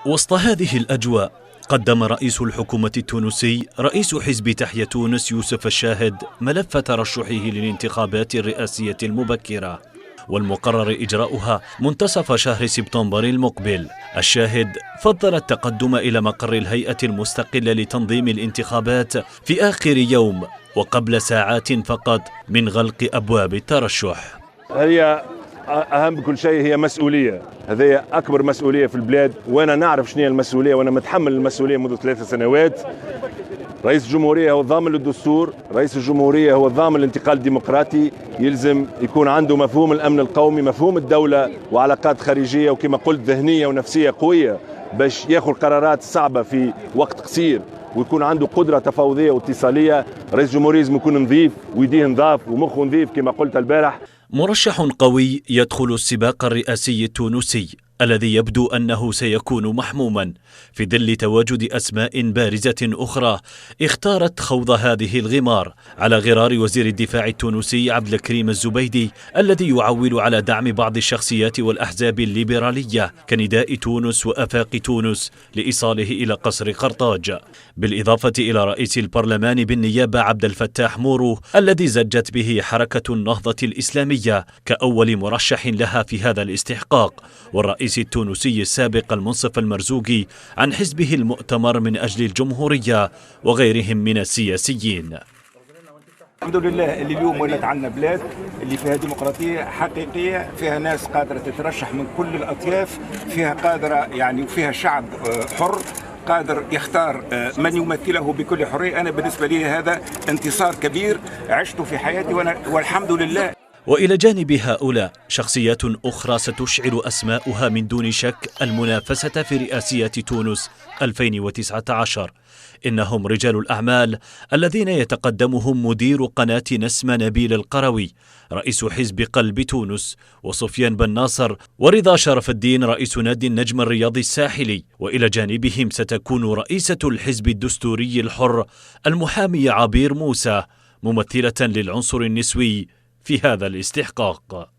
وسط هذه الأجواء قدم رئيس الحكومة التونسي رئيس حزب تحيا تونس يوسف الشاهد ملف ترشحه للانتخابات الرئاسية المبكرة والمقرر إجراؤها منتصف شهر سبتمبر المقبل. الشاهد فضل التقدم إلى مقر الهيئة المستقلة لتنظيم الانتخابات في آخر يوم وقبل ساعات فقط من غلق أبواب الترشح. هي أهم كل شيء هي مسؤولية، هذه أكبر مسؤولية في البلاد، وأنا نعرف شنو هي المسؤولية وأنا متحمل المسؤولية منذ 3 سنوات. رئيس الجمهورية هو الضامن للدستور، رئيس الجمهورية هو الضامن للانتقال الديمقراطي، يلزم يكون عنده مفهوم الأمن القومي، مفهوم الدولة وعلاقات خارجية وكما قلت ذهنية ونفسية قوية باش ياخذ قرارات صعبة في وقت قصير، ويكون عنده قدرة تفاوضية واتصالية. رئيس الجمهورية لازم يكون نظيف ويديه نظاف ومخه نظيف كما قلت البارح. مرشح قوي يدخل السباق الرئاسي التونسي الذي يبدو أنه سيكون محموما في ظل تواجد أسماء بارزة أخرى اختارت خوض هذه الغمار على غرار وزير الدفاع التونسي عبد الكريم الزبيدي الذي يعول على دعم بعض الشخصيات والأحزاب الليبرالية كنداء تونس وآفاق تونس لإيصاله إلى قصر قرطاج، بالإضافة إلى رئيس البرلمان بالنيابة عبد الفتاح مورو الذي زجت به حركة النهضة الإسلامية كأول مرشح لها في هذا الاستحقاق، والرئيس التونسي السابق المنصف المرزوقي عن حزبه المؤتمر من أجل الجمهورية وغيرهم من السياسيين. الحمد لله اللي اليوم ولات عندنا بلاد اللي فيها ديمقراطية حقيقية، فيها ناس قادرة تترشح من كل الأطياف، فيها قادرة وفيها شعب حر قادر يختار من يمثله بكل حرية. أنا بالنسبة لي هذا انتصار كبير عشته في حياتي والحمد لله. وإلى جانب هؤلاء شخصيات أخرى ستشعل أسماؤها من دون شك المنافسة في رئاسيات تونس 2019. إنهم رجال الأعمال الذين يتقدمهم مدير قناة نسمة نبيل القروي رئيس حزب قلب تونس، وسفيان بن ناصر، ورضا شرف الدين رئيس نادي النجم الرياضي الساحلي. وإلى جانبهم ستكون رئيسة الحزب الدستوري الحر المحامية عبير موسى ممثلة للعنصر النسوي في هذا الاستحقاق.